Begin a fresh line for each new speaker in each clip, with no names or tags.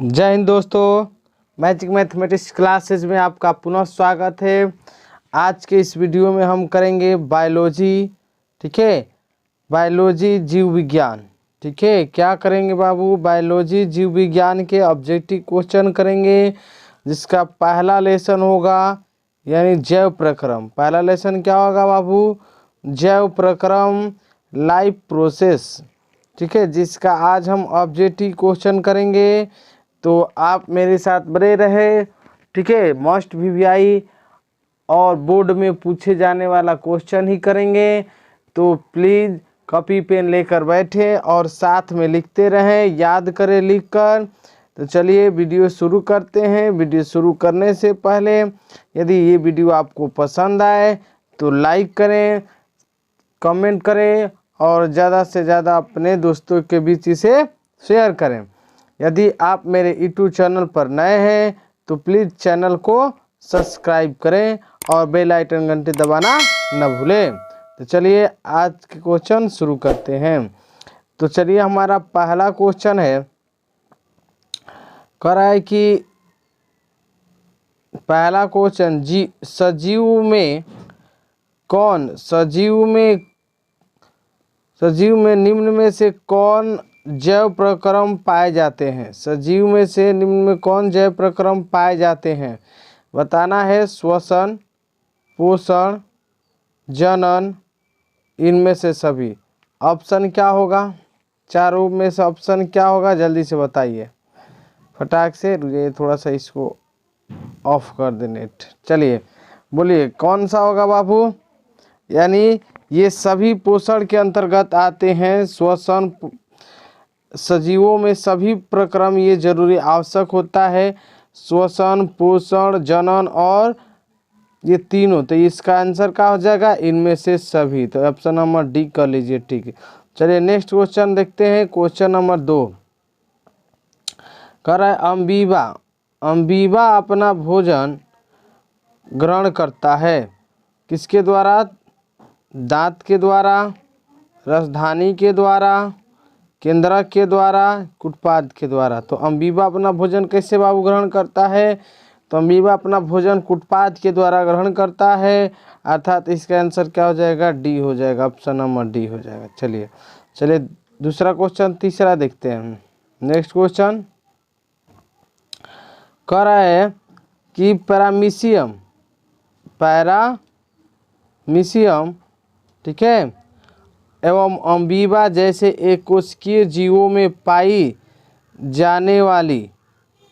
जय हिंद दोस्तों, magic mathematics classes में आपका पुनः स्वागत है। आज के इस वीडियो में हम करेंगे बायोलॉजी। ठीक है, बायोलॉजी जीव विज्ञान। ठीक है, क्या करेंगे बाबू? बायोलॉजी जीव विज्ञान के ऑब्जेक्टिव क्वेश्चन करेंगे, जिसका पहला लेसन होगा यानी जैव प्रक्रम। पहला लेसन क्या होगा बाबू? जैव प्रक्रम, लाइफ प्रोसेस। ठीक है, जिसका आज हम ऑब्जेक्टिव क्वेश्चन करेंगे, तो आप मेरे साथ बने रहे। ठीक है, मस्ट वीवीआई और बोर्ड में पूछे जाने वाला क्वेश्चन ही करेंगे, तो प्लीज़ कॉपी पेन लेकर बैठे और साथ में लिखते रहें, याद करें लिखकर। तो चलिए वीडियो शुरू करते हैं। वीडियो शुरू करने से पहले यदि ये वीडियो आपको पसंद आए तो लाइक करें, कमेंट करें और ज़्यादा से ज़्यादा अपने दोस्तों के बीच इसे शेयर करें। यदि आप मेरे यूट्यूब चैनल पर नए हैं तो प्लीज़ चैनल को सब्सक्राइब करें और बेल आइकन घंटे दबाना न भूलें। तो चलिए आज के क्वेश्चन शुरू करते हैं। तो चलिए हमारा पहला क्वेश्चन है, कह रहा है कि पहला क्वेश्चन सजीव में निम्न में से कौन जैव प्रक्रम पाए जाते हैं? सजीव में से निम्न में कौन जैव प्रक्रम पाए जाते हैं? बताना है। श्वसन, पोषण, जनन, इनमें से सभी। ऑप्शन क्या होगा? चारों में से ऑप्शन क्या होगा? जल्दी से बताइए फटाक से। ये थोड़ा सा इसको ऑफ कर दे नेट। चलिए बोलिए कौन सा होगा बाबू? यानी ये सभी पोषण के अंतर्गत आते हैं। श्वसन, सजीवों में सभी प्रक्रम ये जरूरी आवश्यक होता है। श्वसन, पोषण, जनन और ये तीनों। तो इसका आंसर क्या हो जाएगा? इनमें से सभी। तो ऑप्शन नंबर डी कर लीजिए। ठीक है, चलिए नेक्स्ट क्वेश्चन देखते हैं। क्वेश्चन नंबर 2 कर रहा है, अम्बीबा अपना भोजन ग्रहण करता है किसके द्वारा? दांत के द्वारा, रसधानी के द्वारा, केंद्रक के द्वारा, कुटपाद के द्वारा। तो अम्बीबा अपना भोजन कैसे बाबू ग्रहण करता है? तो अम्बीबा अपना भोजन कुटपाद के द्वारा ग्रहण करता है, अर्थात इसका आंसर क्या हो जाएगा? डी हो जाएगा। ऑप्शन नंबर डी हो जाएगा। चलिए दूसरा क्वेश्चन, तीसरा देखते हैं। नेक्स्ट क्वेश्चन कह रहा है कि पैरामीशियम, ठीक है, एवं अम्बीबा जैसे एककोशिकीय जीवों में पाई जाने वाली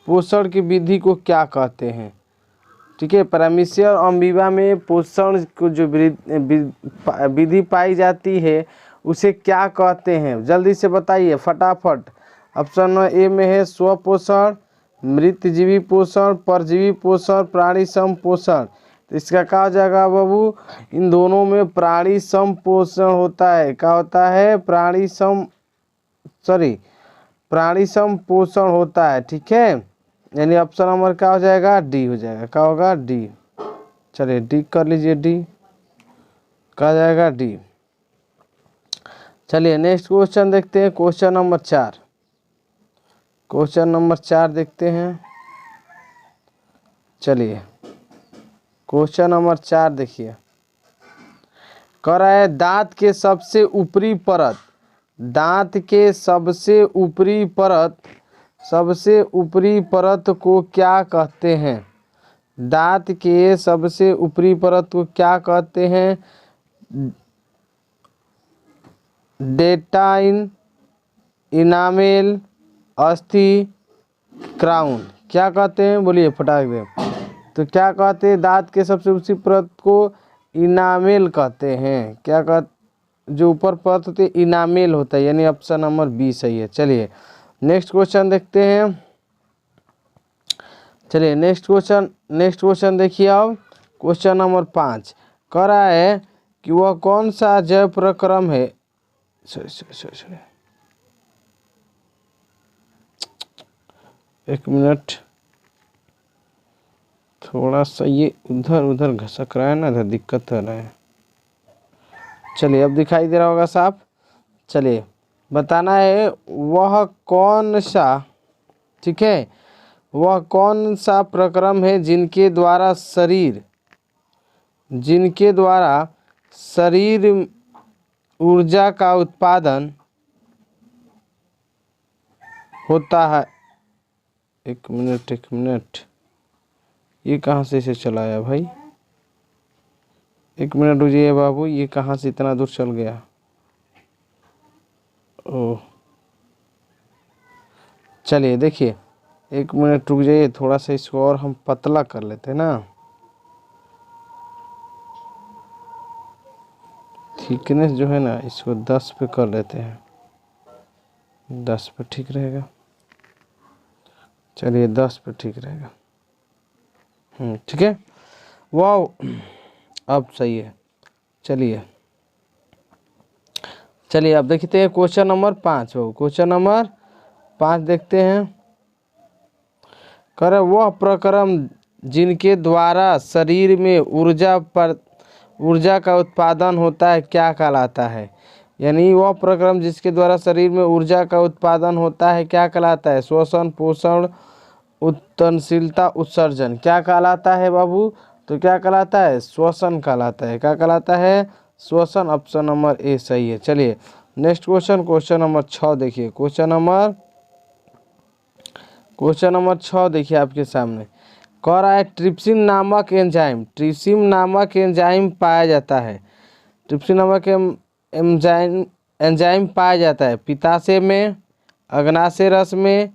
पोषण की विधि को क्या कहते हैं? ठीक है, पैरामीशियम और अम्बीबा में पोषण को जो विधि पाई जाती है उसे क्या कहते हैं? जल्दी से बताइए फटाफट। ऑप्शन ए में है स्वपोषण, मृतजीवी पोषण, परजीवी पोषण, प्राणी संपोषण। तो इसका क्या हो जाएगा बाबू? इन दोनों में प्राणी संपोषण होता है। क्या होता है? प्राणी संपोषण होता है। ठीक है, यानी ऑप्शन नंबर क्या हो जाएगा? डी हो जाएगा। क्या होगा? डी। चलिए डी कर लीजिए। डी क्या जाएगा? डी। चलिए नेक्स्ट क्वेश्चन देखते हैं। क्वेश्चन नंबर 4 देखते हैं। चलिए क्वेश्चन नंबर 4 देखिए। कह रहा है दांत के सबसे ऊपरी परत को क्या कहते हैं? दांत के सबसे ऊपरी परत को क्या कहते हैं? डेंटाइन, इनामेल, अस्थि, क्राउन। क्या कहते हैं? बोलिए फटाक दे। तो क्या कहते हैं? दांत के सबसे ऊपरी परत को इनामेल कहते हैं। क्या कहते? जो ऊपर परत होती है इनामेल होता है, यानी ऑप्शन नंबर बी सही है। चलिए नेक्स्ट क्वेश्चन देखते हैं। चलिए नेक्स्ट क्वेश्चन देखिए। अब क्वेश्चन नंबर 5 कह रहा है कि वह कौन सा जैव प्रक्रम है? एक मिनट, थोड़ा सा ये उधर उधर घसक रहा है ना, तो दिक्कत हो रहा है। चलिए अब दिखाई दे रहा होगा साफ। चलिए बताना है वह कौन सा ठीक है। वह कौन सा प्रक्रम है जिनके द्वारा शरीर ऊर्जा का उत्पादन होता है। एक मिनट, ये कहाँ से इसे चलाया भाई? एक मिनट रुकिए बाबू, ये कहाँ से इतना दूर चल गया? ओह, चलिए देखिए, एक मिनट रुक जाइए, थोड़ा सा इसको और हम पतला कर लेते हैं ना। थिकनेस जो है ना, इसको 10 पे कर लेते हैं। 10 पे ठीक रहेगा। चलिए 10 पे ठीक रहेगा। ठीक है, वाह, अब सही है। चलिए अब देखते हैं क्वेश्चन नंबर 5। क्वेश्चन नंबर 5 देखते हैं। कर वह प्रक्रम जिनके द्वारा शरीर में ऊर्जा का उत्पादन होता है क्या कहलाता है? यानी वह प्रक्रम जिसके द्वारा शरीर में ऊर्जा का उत्पादन होता है क्या कहलाता है? श्वसन, पोषण, उत्तनशीलता, उत्सर्जन। क्या कहलाता है बाबू? तो क्या कहलाता है? श्वसन कहलाता है। क्या कहलाता है? श्वसन। ऑप्शन नंबर ए सही है। चलिए नेक्स्ट क्वेश्चन नंबर 6 देखिए। क्वेश्चन नंबर 6 देखिए आपके सामने। कह रहा है ट्रिप्सिन नामक एंजाइम पाया जाता है। ट्रिप्सिन नामक एंजाइम पाया जाता है पित्ताशय में, अग्नाशय रस में,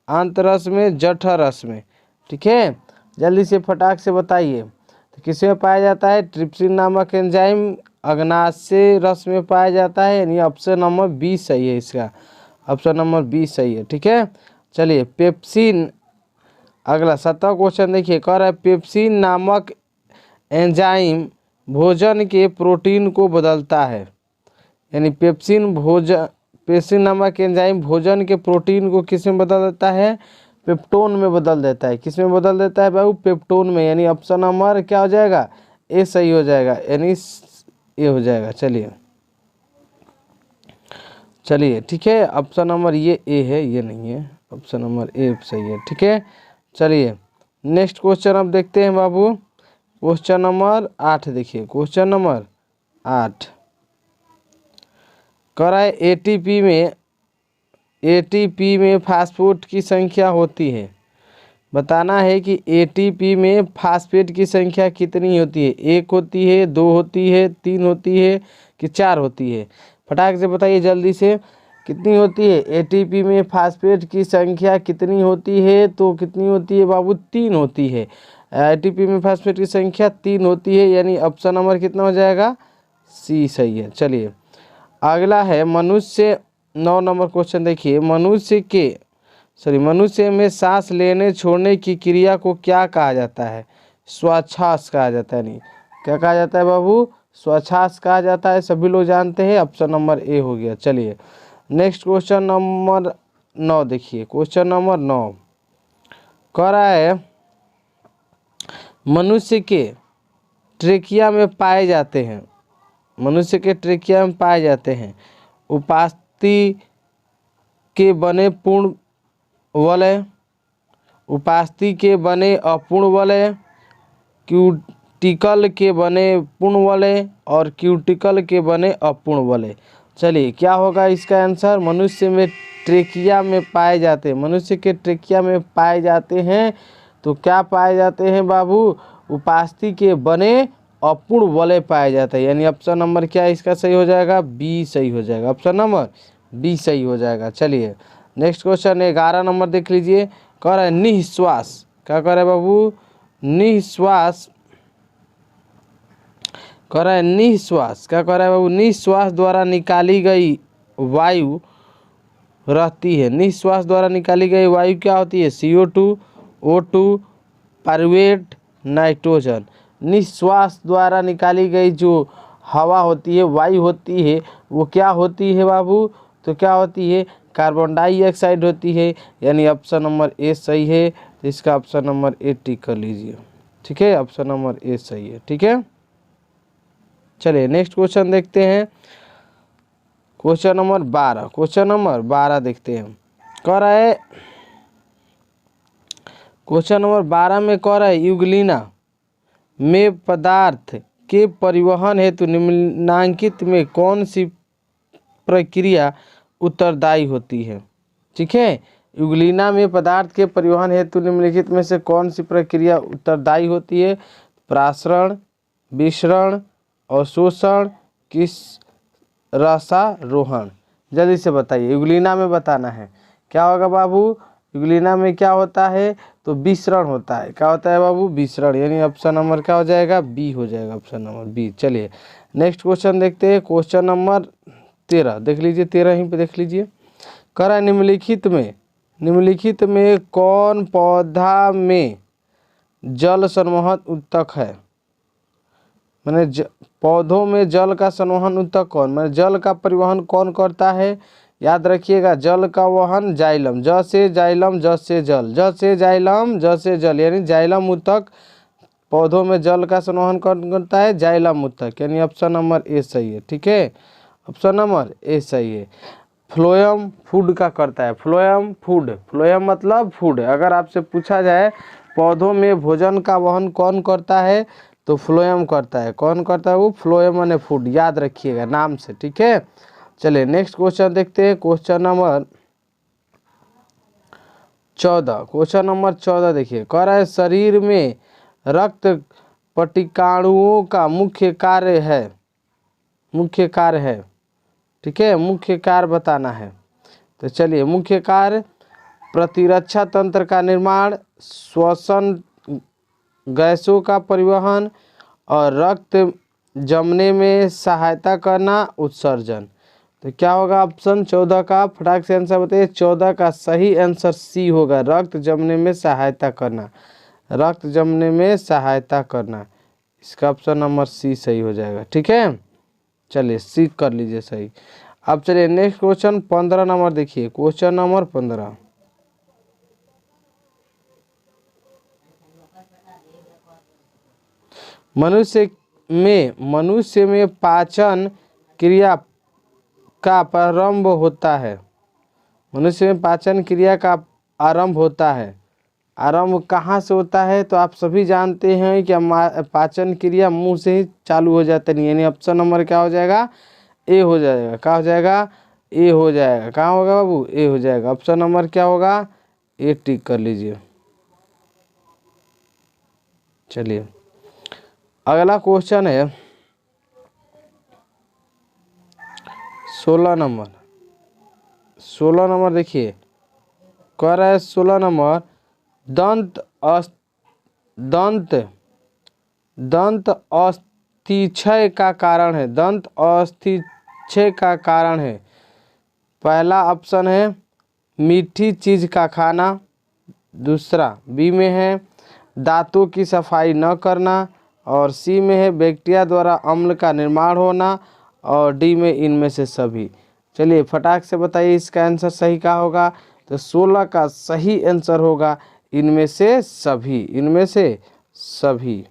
आंतरस में, जठर रस में। ठीक है, जल्दी से फटाक से बताइए। तो किसमें पाया जाता है? ट्रिप्सिन नामक एंजाइम अग्नाशय रस में पाया जाता है, यानी ऑप्शन नंबर बी सही है इसका। ऑप्शन नंबर बी सही है। ठीक है, चलिए पेप्सिन, अगला 7वां क्वेश्चन देखिए। कह रहा है पेप्सिन नामक एंजाइम भोजन के प्रोटीन को बदलता है। यानी पेप्सिन नामक एंजाइम भोजन के प्रोटीन को किस में बदल देता है? पेप्टोन में बदल देता है। किस में बदल देता है बाबू? पेप्टोन में। यानी ऑप्शन नंबर क्या हो जाएगा? ए सही हो जाएगा, यानी ए हो जाएगा। चलिए ठीक है, ऑप्शन नंबर ये ए है, ये नहीं है। ऑप्शन नंबर ए सही है। ठीक है, चलिए नेक्स्ट क्वेश्चन अब देखते हैं बाबू। क्वेश्चन नंबर 8 देखिए। क्वेश्चन नंबर 8 कह रहा है एटीपी में फास्फेट की संख्या होती है। बताना है कि एटीपी में फास्फेट की संख्या कितनी होती है? 1 होती है, 2 होती है, 3 होती है कि 4 होती है? फटाक से बताइए जल्दी से, कितनी होती है? एटीपी में फास्फेट की संख्या कितनी होती है? तो कितनी होती है बाबू? 3 होती है। एटीपी में फास्फेट की संख्या 3 होती है, यानी ऑप्शन नंबर कितना हो जाएगा? सी सही है। चलिए अगला है मनुष्य। 9 नंबर क्वेश्चन देखिए। मनुष्य में सांस लेने छोड़ने की क्रिया को क्या कहा जाता है? श्वास कहा जाता है। नहीं, क्या कहा जाता है बाबू? श्वास कहा जाता है, सभी लोग जानते हैं। ऑप्शन नंबर ए हो गया। चलिए नेक्स्ट क्वेश्चन नंबर 9 देखिए। क्वेश्चन नंबर 9 कह रहा है मनुष्य के ट्रेकिया में पाए जाते हैं। उपास्थि के बने पूर्ण वलय, उपास्थि के बने अपूर्ण वलय, क्यूटिकल के बने पूर्ण वलय और क्यूटिकल के बने अपूर्ण वलय। चलिए क्या होगा इसका आंसर? मनुष्य में ट्रेकिया में पाए जाते हैं। मनुष्य के ट्रेकिया में पाए जाते हैं तो क्या पाए जाते हैं बाबू? उपास्थि के बने अपूर्ण वलय पाए जाते हैं, यानी ऑप्शन नंबर क्या इसका सही हो जाएगा? बी सही हो जाएगा। ऑप्शन नंबर बी सही हो जाएगा। चलिए नेक्स्ट क्वेश्चन 11 नंबर देख लीजिए। कह रहा है निःश्वास। क्या कह रहा है बाबू? निःश्वास। कह रहा है निःश्वास। क्या कह रहा है बाबू? निःश्वास द्वारा निकाली गई वायु रहती है। निःश्वास द्वारा निकाली गई वायु क्या होती है? CO2, O2, pyruvate, nitrogen. निःश्वास द्वारा निकाली गई जो हवा होती है, वायु होती है, वो क्या होती है बाबू? तो क्या होती है? कार्बन डाइऑक्साइड होती है, यानी ऑप्शन नंबर ए सही है। तो इसका ऑप्शन नंबर ए टिक कर लीजिए। ठीक है, ऑप्शन नंबर ए सही है। ठीक है, चलिए नेक्स्ट क्वेश्चन देखते हैं। क्वेश्चन नंबर 12 देखते हैं। कह रहा है क्वेश्चन नंबर 12 में कह रहा है यूग्लिना में पदार्थ के परिवहन हेतु निम्नलिखित में कौन सी प्रक्रिया उत्तरदायी होती है। ठीक है, यूग्लिना में पदार्थ के परिवहन हेतु निम्नलिखित में से कौन सी प्रक्रिया उत्तरदायी होती है। प्रासरण, विसरण, अवशोषण, किस रसारोहण। जल्दी से बताइए, यूग्लिना में बताना है क्या होगा बाबू। यूग्लिना में क्या होता है तो विसरण होता है। क्या होता है बाबू, विसरण, यानी ऑप्शन नंबर क्या हो जाएगा, बी हो जाएगा, ऑप्शन नंबर बी। चलिए नेक्स्ट क्वेश्चन देखते हैं, क्वेश्चन नंबर 13 देख लीजिए, 13 ही पे देख लीजिए। कह रहा है निम्नलिखित में कौन पौधा में जल संवहन उत्तक है। मैंने पौधों में जल का संवहन उत्तक कौन, मैंने जल का परिवहन कौन करता है। याद रखिएगा, जल का वहन जाइलम, ज से जाइलम, ज से जल, ज से जाइलम, ज से जल, यानी जाइलम उत्तक। पौधों में जल का संवहन कौन करता है, जाइलम उत्तक, यानी ऑप्शन नंबर ए सही है। ठीक है, ऑप्शन नंबर ए सही है। फ्लोएम फूड का करता है, फ्लोएम फूड, फ्लोएम मतलब फूड। अगर आपसे पूछा जाए पौधों में भोजन का वहन कौन करता है तो फ्लोएम करता है। कौन करता है वो, फ्लोएम यानी फूड, याद रखिएगा नाम से। ठीक है, चलिए नेक्स्ट क्वेश्चन देखते हैं, क्वेश्चन नंबर 14। क्वेश्चन नंबर 14 देखिए, कह रहा है शरीर में रक्त पटिकाणुओं का मुख्य कार्य है। ठीक है, मुख्य कार्य बताना है। तो चलिए, मुख्य कार्य प्रतिरक्षा तंत्र का निर्माण, श्वसन, गैसों का परिवहन और रक्त जमने में सहायता करना, उत्सर्जन। तो क्या होगा ऑप्शन 14 का, फटाक से आंसर बताइए। 14 का सही आंसर सी होगा, रक्त जमने में सहायता करना, रक्त जमने में सहायता करना। इसका ऑप्शन नंबर सी सही हो जाएगा। ठीक है, चलिए सी कर लीजिए सही। अब चलिए नेक्स्ट क्वेश्चन 15 नंबर देखिए, क्वेश्चन नंबर 15। मनुष्य में पाचन क्रिया का प्रारंभ होता है। मनुष्य में पाचन क्रिया का आरंभ होता है। आरंभ कहाँ से होता है तो आप सभी जानते हैं कि पाचन क्रिया मुंह से ही चालू हो जाता है, यानी ऑप्शन नंबर क्या हो जाएगा, ए हो जाएगा। क्या हो जाएगा, ए हो जाएगा। कहाँ होगा बाबू, ए हो जाएगा। ऑप्शन नंबर क्या होगा, ए टिक कर लीजिए। चलिए अगला क्वेश्चन है 16 नंबर। 16 नंबर देखिए, कह रहा है 16 नंबर दंत अस्थिक्षय का कारण है। दंत अस्थिक्षय का कारण है। पहला ऑप्शन है मीठी चीज का खाना, दूसरा बी में है दांतों की सफाई न करना, और सी में है बैक्टीरिया द्वारा अम्ल का निर्माण होना, और डी में इनमें से सभी। चलिए फटाक से बताइए इसका आंसर सही क्या होगा। तो 16 का सही आंसर होगा इनमें से सभी, इनमें से सभी,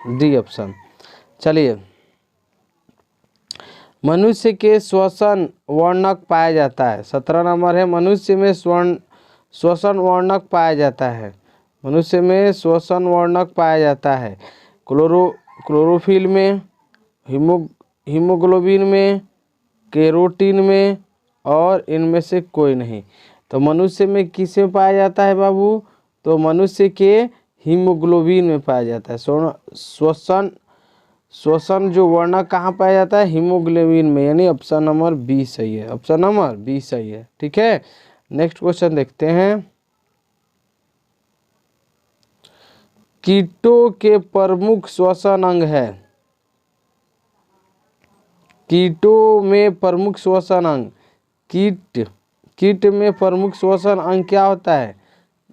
डी ऑप्शन। चलिए मनुष्य के श्वसन वर्णक पाया जाता है। 17 नंबर है, मनुष्य में श्वसन वर्णक पाया जाता है। मनुष्य में श्वसन वर्णक पाया जाता है क्लोरोफिल में, हीमोग्लोबिन में, केरोटीन में, और इनमें से कोई नहीं। तो मनुष्य में किस में पाया जाता है बाबू, तो मनुष्य के हीमोग्लोबिन में पाया जाता है। श्वसन जो वर्णक कहाँ पाया जाता है, हीमोग्लोबिन में, यानी ऑप्शन नंबर बी सही है। ऑप्शन नंबर बी सही है। ठीक है, नेक्स्ट क्वेश्चन देखते हैं। कीटों के प्रमुख श्वसन अंग है। कीटों में प्रमुख श्वसन अंग, कीट में प्रमुख श्वसन अंग क्या होता है,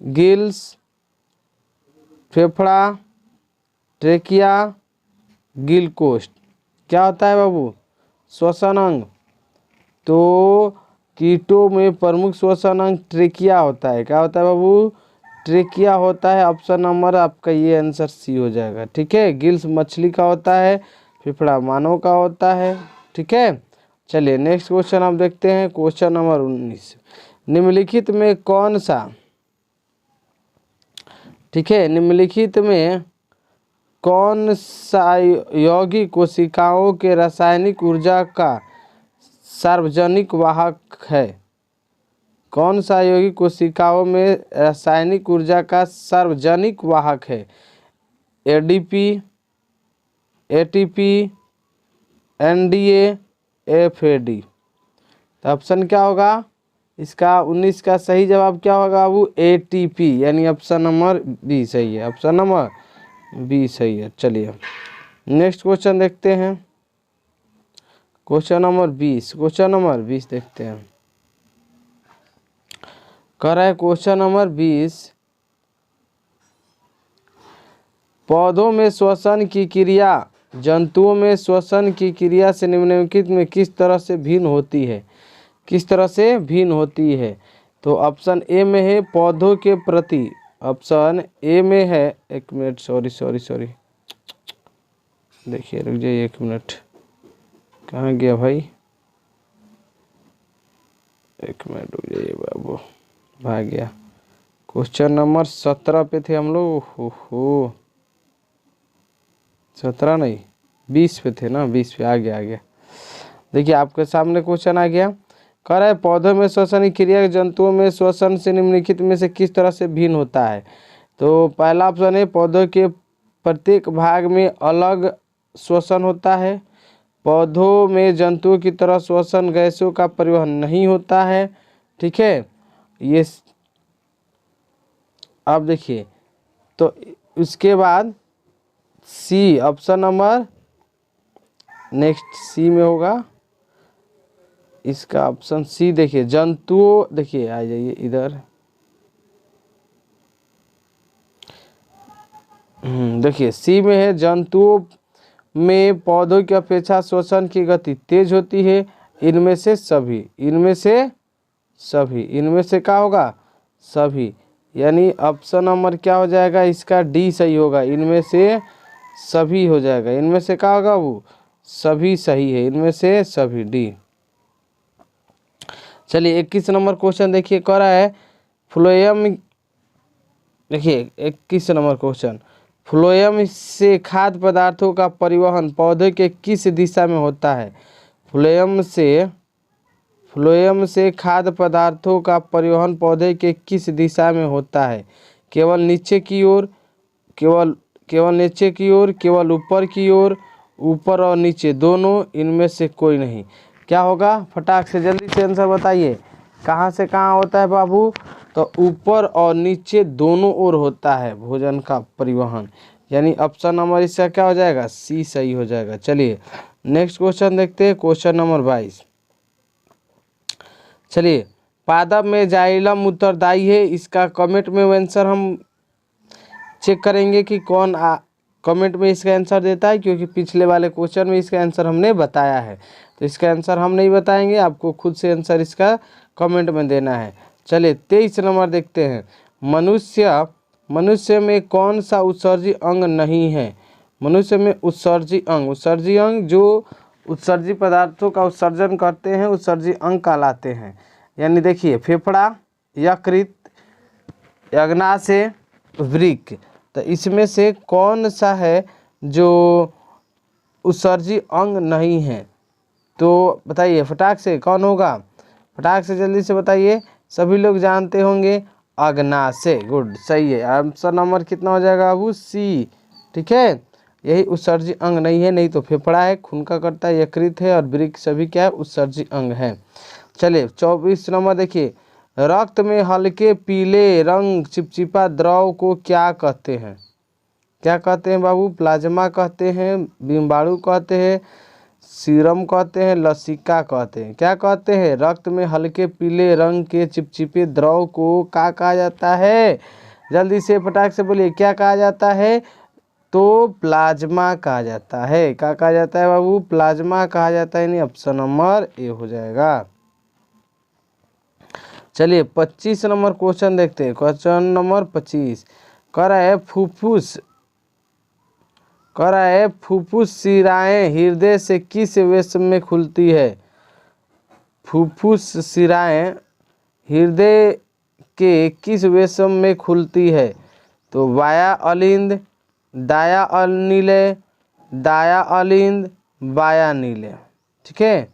गिल्स, फेफड़ा, ट्रेकिया, गिलकोस्ट। क्या होता है बाबू, श्वसन अंग। तो कीटों में प्रमुख श्वसन अंग ट्रेकिया होता है। क्या होता है बाबू, ट्रेकिया होता है। ऑप्शन नंबर आपका ये आंसर सी हो जाएगा। ठीक है, गिल्स मछली का होता है, फेफड़ा मानव का होता है। ठीक है, चलिए नेक्स्ट क्वेश्चन आप देखते हैं, क्वेश्चन नंबर 19। निम्नलिखित में कौन सा ठीक है, निम्नलिखित में कौन सा यौगिक कोशिकाओं के रासायनिक ऊर्जा का सार्वजनिक वाहक है? कौन सा यौगिक कोशिकाओं में रासायनिक ऊर्जा का सार्वजनिक वाहक है? ADP, ATP, NDA, FAD. तो ऑप्शन क्या होगा इसका 19 का सही जवाब क्या होगा? वो एटीपी, यानी ऑप्शन नंबर बी सही है। ऑप्शन नंबर बी सही है। चलिए नेक्स्ट क्वेश्चन देखते हैं। क्वेश्चन नंबर 20, क्वेश्चन नंबर 20 देखते हैं। कह रहा है क्वेश्चन नंबर 20, पौधों में श्वसन की क्रिया जंतुओं में श्वसन की क्रिया से निम्नलिखित में किस तरह से भिन्न होती है? किस तरह से भिन्न होती है? तो ऑप्शन ए में है पौधों के प्रति, ऑप्शन ए में है, एक मिनट, सॉरी देखिए, रुक जाइए एक मिनट, कहाँ गया भाई, एक मिनट रुक जाइए बाबू, भाग गया। क्वेश्चन नंबर 17 पे थे हम लोग। हो 17 नहीं 20 पे थे ना, 20 पे आ गया। देखिए आपके सामने क्वेश्चन आ गया। कह रहा है पौधों में श्वसन की क्रिया जंतुओं में श्वसन से निम्नलिखित में से किस तरह से भिन्न होता है? तो पहला ऑप्शन है पौधों के प्रत्येक भाग में अलग श्वसन होता है। पौधों में जंतुओं की तरह श्वसन गैसों का परिवहन नहीं होता है। ठीक है, ये अब देखिए, तो उसके बाद सी, ऑप्शन नंबर नेक्स्ट सी में होगा इसका ऑप्शन सी। देखिए जंतुओं, देखिए आ जाइए इधर, देखिए सी में है जंतुओं में पौधों की अपेक्षा श्वसन की गति तेज होती है। इनमें से सभी, इनमें से क्या होगा? सभी, यानी ऑप्शन नंबर क्या हो जाएगा इसका? डी सही होगा। इनमें से सभी हो जाएगा। इनमें से क्या होगा? वो सभी सही है। इनमें से सभी, डी। चलिए 21 नंबर क्वेश्चन देखिए, कह रहा है फ्लोएम, देखिए 21 नंबर क्वेश्चन, फ्लोएम से खाद्य पदार्थों का परिवहन पौधे के किस दिशा में होता है? फ्लोएम से खाद्य पदार्थों का परिवहन पौधे के किस दिशा में होता है? केवल नीचे की ओर, केवल नीचे की ओर, केवल ऊपर की ओर, ऊपर और नीचे दोनों, इनमें से कोई नहीं। क्या होगा? फटाक से जल्दी से आंसर बताइए। कहाँ से कहाँ होता है बाबू? तो ऊपर और नीचे दोनों ओर होता है भोजन का परिवहन, यानी ऑप्शन नंबर इसका क्या हो जाएगा? सी सही हो जाएगा। चलिए नेक्स्ट क्वेश्चन देखते हैं, क्वेश्चन नंबर 22। चलिए पादप में जाइलम उत्तरदायी है, इसका कमेंट में आंसर हम चेक करेंगे कि कौन कमेंट में इसका आंसर देता है, क्योंकि पिछले वाले क्वेश्चन में इसका आंसर हमने बताया है। तो इसका आंसर हम नहीं बताएंगे, आपको खुद से आंसर इसका कमेंट में देना है। चलिए 23 नंबर देखते हैं। मनुष्य में कौन सा उत्सर्जी अंग नहीं है? मनुष्य में उत्सर्जी अंग जो उत्सर्जी पदार्थों का उत्सर्जन करते हैं उत्सर्जी अंग कहलाते हैं। यानी देखिए फेफड़ा, यकृत, अग्नाशय, वृक्क। तो इसमें से कौन सा है जो उत्सर्जी अंग नहीं है? तो बताइए फटाक से, कौन होगा? फटाक से जल्दी से बताइए, सभी लोग जानते होंगे, अग्नाशय। गुड, सही है। आंसर नंबर कितना हो जाएगा बाबू? सी। ठीक है, यही उत्सर्जी अंग नहीं है, नहीं तो फेफड़ा है, खून का करता है, यकृत है और वृक्क सभी क्या है? उत्सर्जी अंग है। चलिए 24 नंबर देखिए, रक्त में हल्के पीले रंग चिपचिपा द्रव को क्या कहते हैं? क्या कहते हैं बाबू? प्लाज्मा कहते हैं, बिम्बाणु कहते हैं, सीरम कहते हैं, लसिका कहते हैं। क्या कहते हैं? रक्त में हल्के पीले रंग के चिपचिपे द्रव को क्या कहा जाता है? जल्दी से फटाक से बोलिए, क्या कहा जाता है? तो प्लाज्मा कहा जाता है। क्या कहा जाता है बाबू? प्लाज्मा कहा जाता है। नहीं, ऑप्शन नंबर ए हो जाएगा। चलिए 25 नंबर क्वेश्चन देखते हैं। क्वेश्चन नंबर 25 कह रहा है फुफ्फुस शिराएं हृदय से किस वेश में खुलती है? फुफ्फुस शिराएं हृदय के किस वेश में खुलती है? तो वाया अलिंद, दाया अनिले, दाया अलिंद, बाया नीले। ठीक है,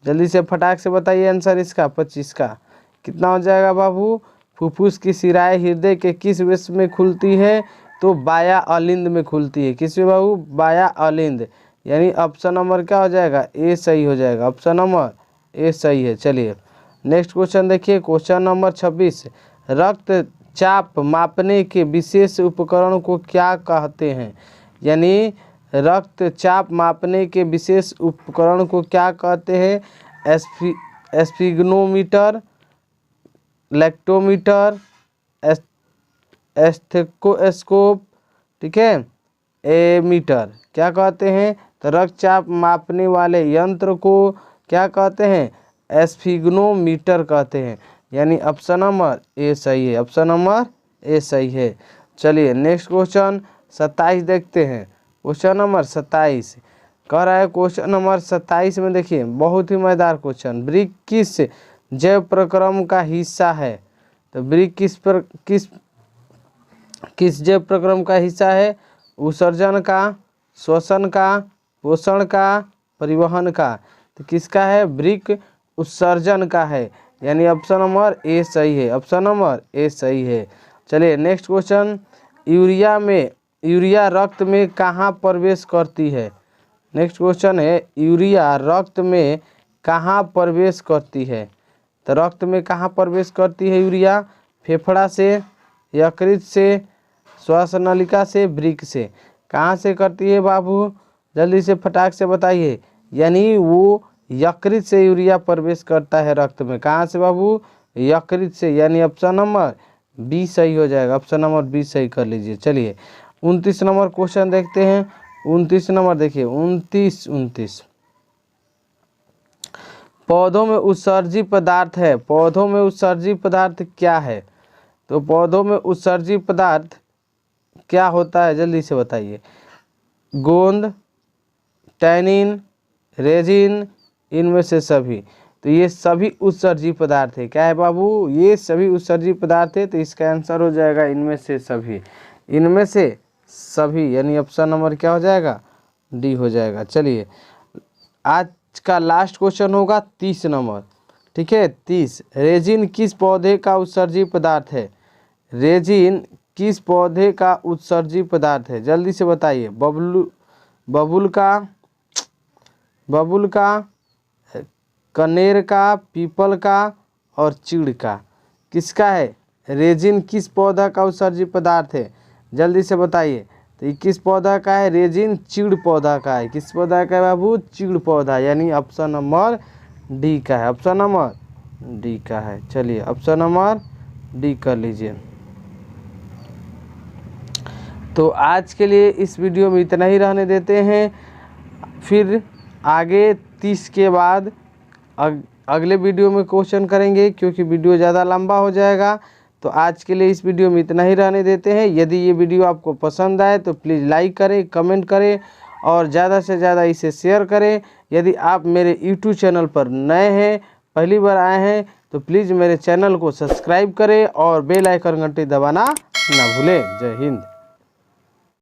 जल्दी से फटाक से बताइए आंसर इसका 25 का कितना हो जाएगा बाबू। फुफ्फुस की शिराएं हृदय के किस वृत्त में खुलती है? तो बाया अलिंद में खुलती है। किस में बाबू? बाया अलिंद, यानी ऑप्शन नंबर क्या हो जाएगा? ए सही हो जाएगा। ऑप्शन नंबर ए सही है। चलिए नेक्स्ट क्वेश्चन देखिए, क्वेश्चन नंबर 26। रक्तचाप मापने के विशेष उपकरण को क्या कहते हैं? यानी रक्तचाप मापने के विशेष उपकरण को क्या कहते हैं? एस्फिग्नोमीटर, लैक्टोमीटर, एस्थेकोस्कोप, ठीक है, एमीटर। क्या कहते हैं? तो रक्तचाप मापने वाले यंत्र को क्या कहते हैं? एस्फिग्नोमीटर कहते हैं, यानी ऑप्शन नंबर ए सही है। ऑप्शन नंबर ए सही है। चलिए नेक्स्ट क्वेश्चन 27 देखते हैं। क्वेश्चन नंबर 27 कह रहा है, क्वेश्चन नंबर 27 में देखिए बहुत ही मजेदार क्वेश्चन। वृक्क किस जैव प्रक्रम का हिस्सा है? तो वृक्क किस जैव प्रक्रम का हिस्सा है? उत्सर्जन का, श्वसन का, पोषण का, परिवहन का। तो किसका है? वृक्क उत्सर्जन का है, यानी ऑप्शन नंबर ए सही है। ऑप्शन नंबर ए सही है। चलिए नेक्स्ट क्वेश्चन, यूरिया रक्त में कहाँ प्रवेश करती है? नेक्स्ट क्वेश्चन है, यूरिया रक्त में कहाँ प्रवेश करती है? तो रक्त में कहाँ प्रवेश करती है यूरिया? फेफड़ा से, यकृत से, श्वास नलिका से, वृक्क से। कहाँ से करती है बाबू? जल्दी से फटाक से बताइए। यानी वो यकृत से यूरिया प्रवेश करता है रक्त में। कहाँ से बाबू? यकृत से, यानी ऑप्शन नंबर बी सही हो जाएगा। ऑप्शन नंबर बी सही कर लीजिए। चलिए 29 नंबर क्वेश्चन देखते हैं। 29 नंबर देखिए, 29 पौधों में उत्सर्जी पदार्थ है। पौधों में उत्सर्जी पदार्थ क्या है? तो पौधों में उत्सर्जी पदार्थ क्या होता है? जल्दी से बताइए। गोंद, टैनिन, रेजिन, इनमें से सभी। तो ये सभी उत्सर्जी पदार्थ है। क्या है बाबू? ये सभी उत्सर्जी पदार्थ है। तो इसका आंसर हो जाएगा इनमें से सभी। इनमें से सभी, यानी ऑप्शन नंबर क्या हो जाएगा? डी हो जाएगा। चलिए आज का लास्ट क्वेश्चन होगा 30 नंबर। ठीक है, 30। रेजिन किस पौधे का उत्सर्जी पदार्थ है? रेजिन किस पौधे का उत्सर्जी पदार्थ है? जल्दी से बताइए। बबुल का, कनेर का, पीपल का और चीड़ का। किसका है? रेजिन किस पौधा का उत्सर्जी पदार्थ है? जल्दी से बताइए। तो ये किस पौधा का है? रेजिन चीड़ पौधा का है। किस पौधा का है बाबू? चीड़ पौधा, यानी ऑप्शन नंबर डी का है। ऑप्शन नंबर डी का है। चलिए ऑप्शन नंबर डी कर लीजिए। तो आज के लिए इस वीडियो में इतना ही रहने देते हैं। फिर आगे 30 के बाद अगले वीडियो में क्वेश्चन करेंगे, क्योंकि वीडियो ज़्यादा लंबा हो जाएगा। तो आज के लिए इस वीडियो में इतना ही रहने देते हैं। यदि ये वीडियो आपको पसंद आए तो प्लीज़ लाइक करें, कमेंट करें और ज़्यादा से ज़्यादा इसे शेयर करें। यदि आप मेरे यूट्यूब चैनल पर नए हैं, पहली बार आए हैं, तो प्लीज़ मेरे चैनल को सब्सक्राइब करें और बेल आइकन घंटी दबाना ना भूलें। जय हिंद।